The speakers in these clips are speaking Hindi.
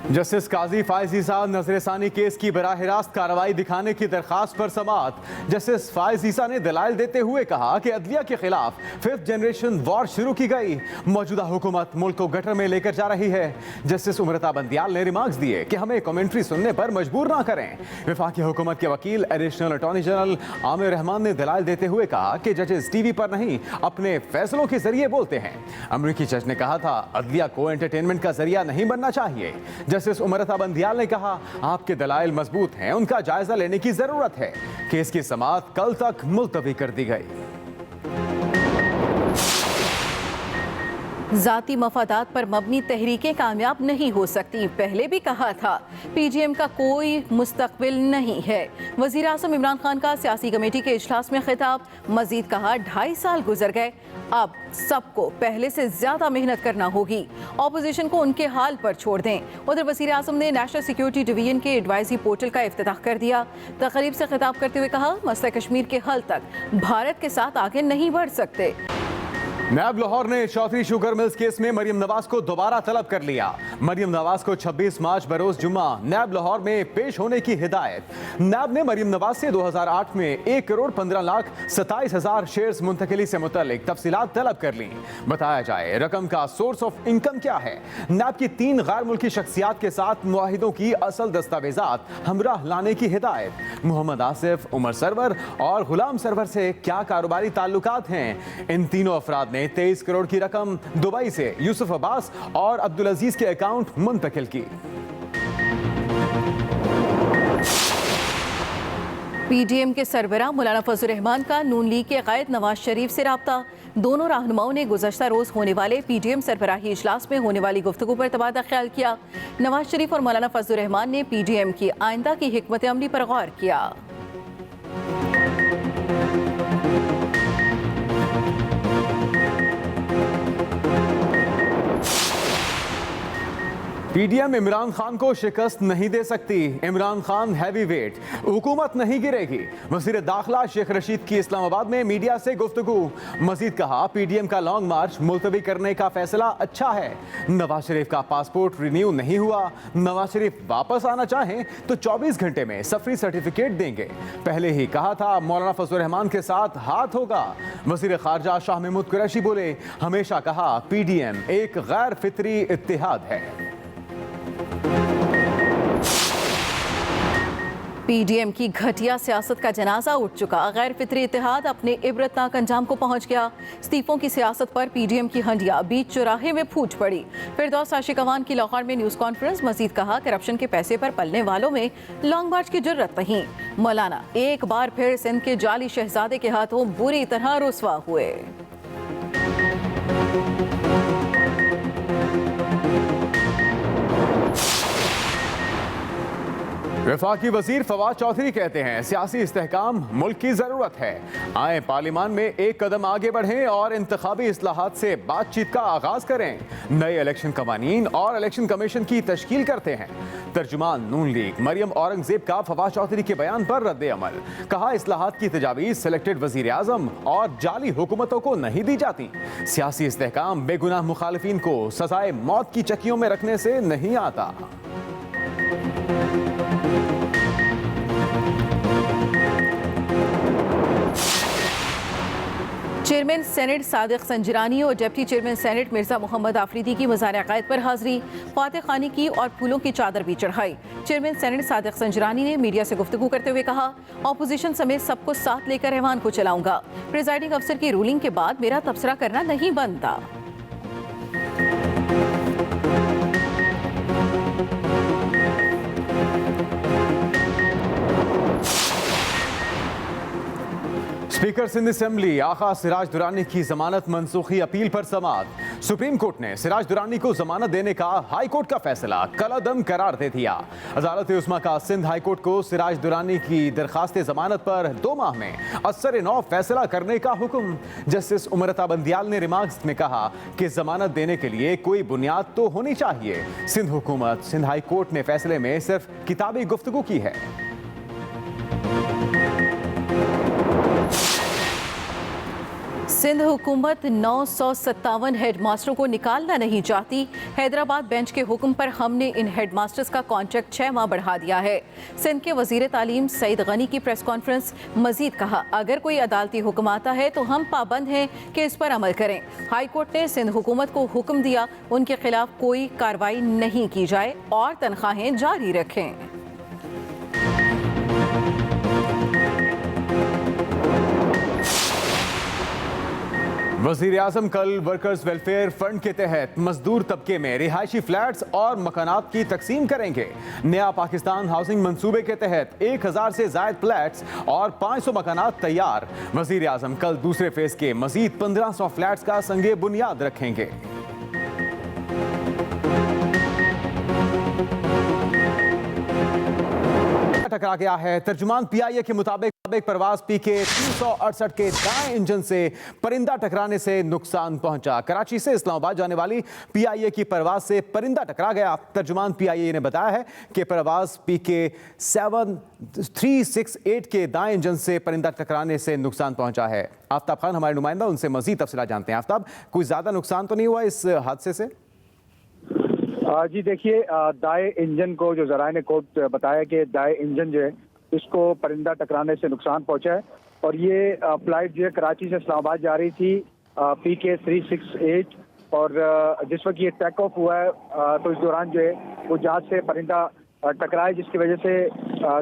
जस्टिस काजी फायज ईसा नजरसानी केस की बराह रास्त कार्रवाई दिखाने की दरखास्त पर समाअत। जस्टिस फायज ईसा ने दलाइल देते हुए कहा कि अदलिया के खिलाफ 5th जनरेशन वॉर शुरू की गई। मौजूदा हुकूमत मुल्क को गटर में लेकर जा रही है। जस्टिस उमरता बंदियाल ने रिमार्क्स दिए कि हमें कमेंट्री सुनने पर मजबूर ना करें। वफाकी हुकूमत के वकील additional attorney general Aamir Rahman ने दलाइल देते हुए कहा कि जजेस टीवी पर नहीं अपने फैसलों के जरिए बोलते हैं। अमरीकी जज ने कहा था अदलिया को एंटरटेनमेंट का जरिया नहीं बनना चाहिए। जस्टिस उमरता बंदियाल ने कहा आपके दलाइल मजबूत हैं, उनका जायजा लेने की जरूरत है। केस की समाअत कल तक मुलतवी कर दी गई। जाती मफादात पर मबनी तहरीकें कामयाब नहीं हो सकती। पहले भी कहा था पीडीएम का कोई मुस्तकबिल नहीं है। वजीर आज़म इमरान खान का सियासी कमेटी के इजलास में खिताब। मजीद कहा 2.5 साल गुजर गए, अब सबको पहले से ज्यादा मेहनत करना होगी। ऑपोजिशन को उनके हाल पर छोड़ दें। उधर वजीर आज़म ने नेशनल सिक्योरिटी डिवीजन के एडवाइजरी पोर्टल का इफ्तिताह कर दिया। तकरीब से खिताब करते हुए कहा मसला कश्मीर के हल तक भारत के साथ आगे नहीं बढ़ सकते। नैब लाहौर ने चौधरी शुगर मिल्स केस में मरियम नवाज को दोबारा तलब कर लिया। मरियम नवाज को 26 मार्च बरोज जुम्मा नैब लाहौर में पेश होने की हिदायत। नैब ने मरियम नवाज से 2008 में 1,15,27,000 शेयर्स मुंतकिली से मुतल्लिक तफसीलात तलब कर ली। बताया जाए रकम का सोर्स ऑफ इनकम क्या है। नैब की 3 गैर मुल्की शख्सियात के साथ मुआहिदों की असल दस्तावेजात हमराह लाने की हिदायत। मोहम्मद आसिफ, उमर सरवर और गुलाम सरवर से क्या कारोबारी ताल्लुकात हैं। इन तीनों अफराद ने 23 करोड़ की रकम दुबई से यूसुफ अब्बास और अब्दुल अजीज के अकाउंट मुंतकिल की। पीडीएम के सरबराह मौलाना फजल रहमान का नून लीग के कायद नवाज शरीफ से राब्ता। दोनों रहनुमाओं ने गुज़श्ता रोज होने वाले पीडीएम सरबराही इजलास में होने वाली गुफ्तगू पर तबादला ख्याल किया। नवाज शरीफ और मौलाना फजल रहमान ने पीडीएम की आइंदा की हिकमत अमली पर गौर किया। पीडीएम इमरान खान को शिकस्त नहीं दे सकती। इमरान खान हैवी वेट, हुकूमत नहीं गिरेगी। वज़ीर दाखिला शेख रशीद की इस्लामाबाद में मीडिया से गुफ्तगू। मजीद कहा पीडीएम का लॉन्ग मार्च मुलतवी करने का फैसला अच्छा है। नवाज शरीफ का पासपोर्ट रिन्यू नहीं हुआ। नवाज शरीफ वापस आना चाहें तो 24 घंटे में सफरी सर्टिफिकेट देंगे। पहले ही कहा था मौलाना फजल रहमान के साथ हाथ होगा। वज़ीर खारजा शाह महमूद कुरैशी बोले हमेशा कहा पीडीएम एक गैर फितरी इत्तेहाद है। पीडीएम की घटिया सियासत का जनाजा उठ चुका। गैर फितरी इत्तेहाद अपने इबरतनाक अंजाम को पहुंच गया। इस्तीफों की सियासत पर पीडीएम की हंडिया बीच चौराहे में फूट पड़ी। फिरदौस आशिक अवान की लाहौर में न्यूज़ कॉन्फ्रेंस। मजीद कहा करप्शन के पैसे पर पलने वालों में लॉन्ग मार्च की जरूरत नहीं। मौलाना एक बार फिर सिंध के जाली शहजादे के हाथों बुरी तरह रुसवा हुए। वफाकी वजीर फवाद चौधरी कहते हैं सियासी इस्तेहकाम मुल्क की जरूरत है। आए पार्लियामान में एक कदम आगे बढ़ें और इंतखाबी इस्लाहात से बातचीत का आगाज करें। नए इलेक्शन कवानीन और इलेक्शन कमीशन की तश्कील करते हैं। तर्जुमान नून लीग मरियम औरंगजेब का फवाद चौधरी के बयान पर रद्द अमल। कहा इस्लाहात की तजावीज़ सिलेक्टेड वजीर आजम और जाली हुकूमतों को नहीं दी जाती। सियासी इस्तेहकाम बेगुनाह मुखालिफिन को सजाए मौत की चक्कियों में रखने से नहीं आता। चेयरमैन सेनेट सादिक संजरानी और deputy chairman senate Mirza Mohammad Afridi की मज़ार अक़ायद पर हाजिरी। फातिह खानी की और फूलों की चादर भी चढ़ाई। चेयरमैन सेनेट सादिक संजरानी ने मीडिया से गुफ्तगू करते हुए कहा ऑपोजिशन समेत सबको साथ लेकर ऐवान को चलाऊंगा। प्रिजाइडिंग अफसर की रूलिंग के बाद मेरा तबसरा करना नहीं बनता। स्पीकर सिंध असेंबली आका सिराज दुरानी की जमानत मनसूखी अपील पर समाअत। सुप्रीम कोर्ट ने सिराज दुरानी को जमानत देने का हाई कोर्ट का फैसला कलादम करार दे दिया। अदालत उस्मा का सिंध हाई कोर्ट को सिराज दुरानी की दरखास्त जमानत पर 2 माह में असर-ए-नौ फैसला करने का हुक्म। जस्टिस उमरता बंदियाल ने रिमार्क्स में कहा कि जमानत देने के लिए कोई बुनियाद तो होनी चाहिए। सिंध हुकूमत सिंध हाई कोर्ट ने फैसले में सिर्फ किताबी गुफ्तगू की है। सिंध हुकूमत 957 हेडमास्टरों को निकालना नहीं चाहती। हैदराबाद बेंच के हुक्म पर हमने इन हेडमास्टर्स का कॉन्ट्रैक्ट 6 माह बढ़ा दिया है। सिंध के वजीर तालीम सईद गनी की प्रेस कॉन्फ्रेंस। मजीद कहा, अगर कोई अदालती हुक्म आता है तो हम पाबंद हैं कि इस पर अमल करें। हाई कोर्ट ने सिंध हुकूमत को हुक्म दिया उनके खिलाफ कोई कार्रवाई नहीं की जाए और तनख्वाहें जारी रखें। वज़ीर आज़म कल वर्कर्स वेलफेयर फंड के तहत मजदूर तबके में रिहायशी फ्लैट्स और मकानात की तकसीम करेंगे। नया पाकिस्तान हाउसिंग मंसूबे के तहत 1000 से ज़ायद फ्लैट्स और 500 मकानात तैयार। वज़ीर आज़म कल दूसरे फेज के मजीद 1500 फ्लैट्स का संगे बुनियाद रखेंगे। टकरा गया है। तर्जुमान PIA के मुताबिक परवाज PK 368 के दाएं इंजन से परिंदा टकराने से नुकसान पहुंचा। कराची से इस्लामाबाद जाने वाली PIA की परवाज से परिंदा टकरा गया। तर्जुमान PIA ने बताया है कि परवाज PK 7368 के दाएं इंजन से परिंदा टकराने से नुकसान पहुंचा है। आफ्ताब खान हमारे नुमाइंदा, उनसे मजीद तफसीलात जानते हैं। आफ्ताब, कोई ज्यादा नुकसान तो नहीं हुआ इस हादसे से? जी देखिए, दाएं इंजन को जो ज़राए ने कोर्ट बताया कि दाएं इंजन जो है इसको परिंदा टकराने से नुकसान पहुंचा है और ये फ्लाइट जो है कराची से इस्लामाबाद जा रही थी PK 368 और जिस वक्त ये टेक ऑफ हुआ है तो इस दौरान जो है वो जहाज से परिंदा टकराए, जिसकी वजह से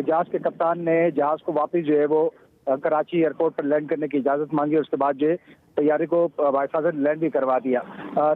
जहाज के कप्तान ने जहाज को वापस जो है वो कराची एयरपोर्ट पर लैंड करने की इजाज़त मांगी। उसके बाद जो है तैयारी को बाइफाजत लैंड भी करवा दिया।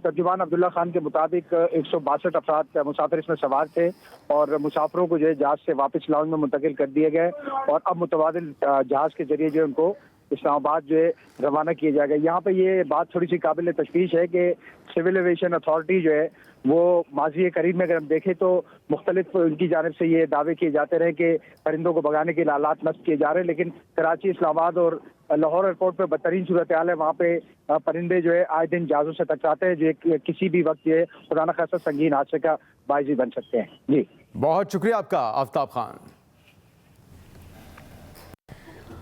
तर्जुमान अब्दुल्ला खान के मुताबिक 162 अफराद मुसाफिर इसमें सवार थे और मुसाफिरों को जो है जहाज से वापस लाउंज में मुंतकिल कर दिए गए और अब मुतबादिल जहाज के जरिए जो है उनको इस्लामाबाद जो है रवाना किया जाएगा। यहाँ पे ये बात थोड़ी सी काबिल तशवीश है कि सिविल एविएशन अथॉरिटी जो है वो माजी करीब में अगर हम देखें तो मुख्तलिफ उनकी जानिब से ये दावे किए जाते रहे कि परिंदों को भगाने के लिए आलात नस्ब किए जा रहे हैं, लेकिन कराची, इस्लामाबाद और लाहौर एयरपोर्ट पे बदतरीन सूरत हाल है। वहाँ पे परिंदे जो है आए दिन जहाज़ों से टकराते हैं जो किसी भी वक्त ये खुदा न खास्ता संगीन हादसे का बाइस भी बन सकते हैं। जी, बहुत शुक्रिया आपका आफ्ताब खान।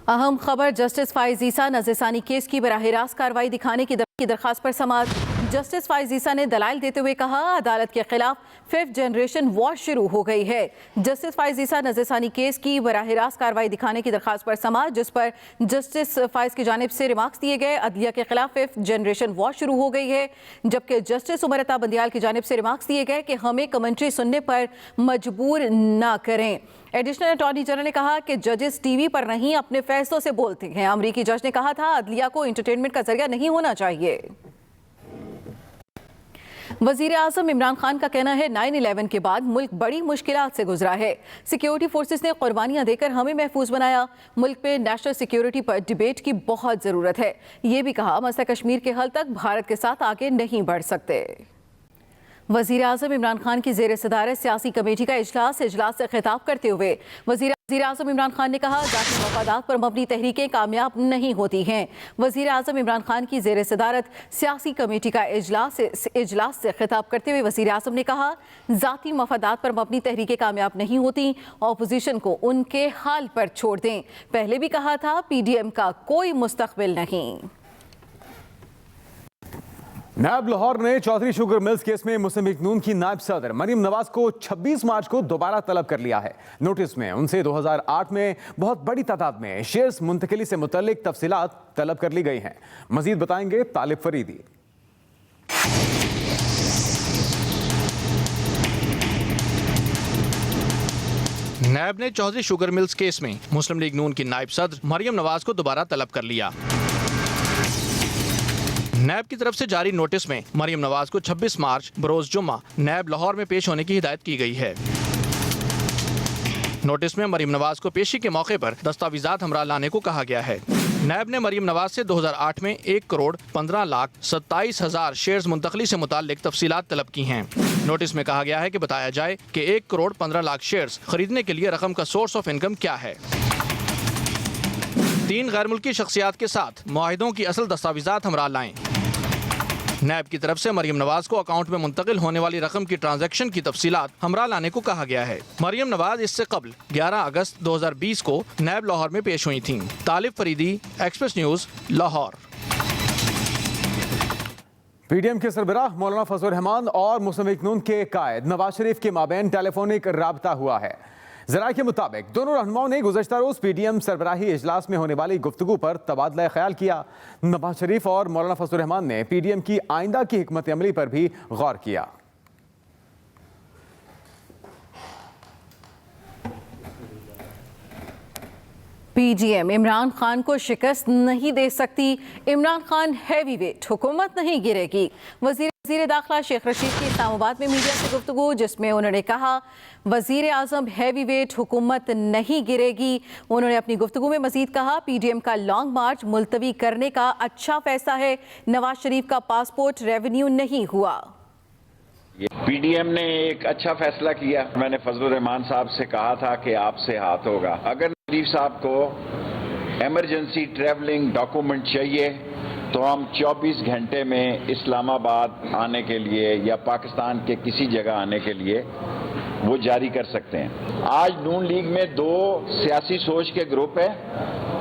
अहम खबर, जस्टिस फाइज ईसा नज़रसानी केस की बराह रास्त कार्रवाई दिखाने की दरख्वास्त पर समाअत। जस्टिस फाइज ईसा ने दलाइल देते हुए कहा, अदालत के खिलाफ 5th जनरेशन वॉर शुरू हो गई है। जस्टिस फाइज ईसा नज़रसानी केस की बराह रास्त कार्रवाई दिखाने की दरख्वास्त पर समाअत, जिस पर जस्टिस फाइज की जानिब से रिमार्क्स दिए गए। अदलिया के खिलाफ 5th जनरेशन वॉर शुरू हो गई है, जबकि जस्टिस उमर अता बंदियाल की जानिब से रिमार्क्स दिए गए कि हमें कमेंट्री सुनने पर मजबूर ना करें। एडिशनल अटॉर्नी जनरल ने कहा कि जजेस टीवी पर नहीं अपने फैसलों से बोलते हैं। अमरीकी जज ने कहा था, अदलिया को एंटरटेनमेंट का जरिया नहीं होना चाहिए। वजीर आज़म इमरान खान का कहना है, 9/11 के बाद मुल्क बड़ी मुश्किलात से गुजरा है। सिक्योरिटी फोर्सेस ने कुर्बानियां देकर हमें महफूज बनाया। मुल्क में नेशनल सिक्योरिटी पर डिबेट की बहुत ज़रूरत है। ये भी कहा, मसला कश्मीर के हल तक भारत के साथ आगे नहीं बढ़ सकते। वज़ीर आज़म इमरान खान की ज़ेर सदारत सियासी कमेटी का इजलास से खिताब करते हुए वज़ीर आज़म इमरान खान ने कहा, ज़ाती मफादात पर मबनी तहरीकें कामयाब नहीं होती हैं। वज़ीर आज़म इमरान खान की ज़ेर सदारत सियासी कमेटी का इजलास से खिताब करते हुए वज़ीर आज़म ने कहा, ज़ाती मफादात पर मबनी तहरीकें कामयाब नहीं होती, ऑपोजिशन को उनके हाल पर छोड़ दें। पहले भी कहा था, PDM का कोई मुस्तक़बिल नहीं। नायब लाहौर ने चौधरी शुगर मिल्स केस में मुस्लिम लीग नून की नायब सदर मरियम नवाज को 26 मार्च को दोबारा तलब कर लिया है। नोटिस में उनसे 2008 में बहुत बड़ी तादाद में शेयर्स मुंतकिली से मुतल्लिक तफसीलात तलब कर ली गई हैं। मजीद बताएंगे तालिब फरीदी। नायब ने चौधरी शुगर मिल्स केस में मुस्लिम लीग नून की नायब सदर मरियम नवाज को दोबारा तलब कर लिया। नैब की तरफ से जारी नोटिस में मरियम नवाज को 26 मार्च बरोज जुम्मा नैब लाहौर में पेश होने की हिदायत की गई है। नोटिस में मरियम नवाज को पेशी के मौके पर दस्तावेजात हमरा लाने को कहा गया है। नैब ने मरियम नवाज से 2008 में 1,15,27,000 शेयर्स मुंतकली से मुताल्लिक तफसीलात तलब की हैं। नोटिस में कहा गया है कि बताया जाए कि 1,15,00,000 शेयर्स खरीदने के लिए रकम का सोर्स ऑफ इनकम क्या है। 3 गैर मुल्की शख्सियात के साथ मुआहिदों की असल दस्तावेजात हमरा लाएं। नैब की तरफ से मरियम नवाज को अकाउंट में मुंतकिल होने वाली रकम की ट्रांजैक्शन की तफसीलात हमरा लाने को कहा गया है। मरियम नवाज इससे कबल 11 अगस्त 2020 को नैब लाहौर में पेश हुई थीं। Talib Faridi, Express News, Lahore. PDM के सरबराह मौलाना फजल रहमान और मुस्लिम लीग नून के कायद नवाज शरीफ के माबैन टेलीफोनिक राबता हुआ है। जराये के मुताबिक दोनों रहनुमाओं ने गुज़श्ता रोज पीडीएम सरबराही इजलास में होने वाली गुफ्तगू पर तबादला ख्याल किया। नवाज शरीफ और मौलाना फजल रहमान ने पीडीएम की आइंदा की हिकमत अमली पर भी गौर किया। पीजीएम इमरान खान को शिकस्त नहीं दे सकती। इमरान खान हैवी वेट, हुकूमत नहीं गिरेगी। वजीर दाखिला शेख रशीद की इस्लामाबाद में मीडिया से गुफ्तगू, जिसमें उन्होंने कहा वजीर आजम हैवी वेट, हुकूमत नहीं गिरेगी। उन्होंने अपनी गुफ्तगू में मजीद कहा पीडीएम का लॉन्ग मार्च मुलतवी करने का अच्छा फैसला है। नवाज शरीफ का पासपोर्ट रेवेन्यू नहीं हुआ। पीडीएम ने एक अच्छा फैसला किया। मैंने फजल रहमान साहब से कहा था कि आपसे हाथ होगा। अगर शरीफ साहब को इमरजेंसी ट्रैवलिंग डॉक्यूमेंट चाहिए तो हम 24 घंटे में इस्लामाबाद आने के लिए या पाकिस्तान के किसी जगह आने के लिए वो जारी कर सकते हैं। आज नून लीग में दो सियासी सोच के ग्रुप है,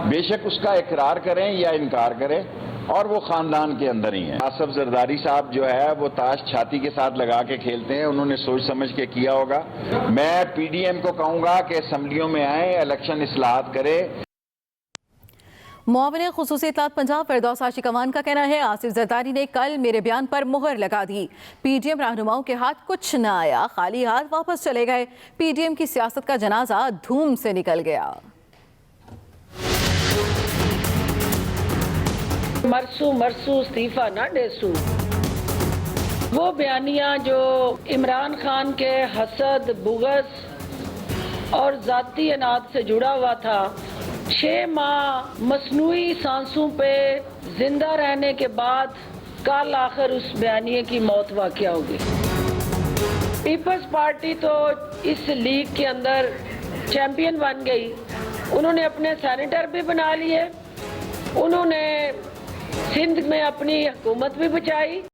बेशक उसका इकरार करें या इनकार करें, और वो खानदान के अंदर ही है। आसफ जरदारी साहब जो है वो ताश छाती के साथ लगा के खेलते हैं, उन्होंने सोच समझ के किया होगा। मैं पीडीएम को कहूंगा कि असम्बलियों में आए, इलेक्शन इस्लाहात करे। मुआविन खुसूसी इत्तलात पंजाब फिरदौस आशिकवान का कहना है आसिफ जरदारी ने कल मेरे बयान पर मुहर लगा दी। पीडीएम रहनुमाओं के हाथ कुछ न आया, खाली हाथ वापस चले गए। पीडीएम की सियासत का जनाजा धूम से निकल गया। मरसू मरसू इस्तीफा ना डेसू, वो बयानिया जो इमरान खान के हसद, बुग़्ज़ और ज़ाती अनाद से जुड़ा हुआ था, 6 माह मसनूई सांसों पे जिंदा रहने के बाद कल आखिर उस बयानिए की मौत वाक़या होगी। पीपल्स पार्टी तो इस लीग के अंदर चैंपियन बन गई। उन्होंने अपने सेनेटर भी बना लिए, उन्होंने सिंध में अपनी हुकूमत भी बचाई।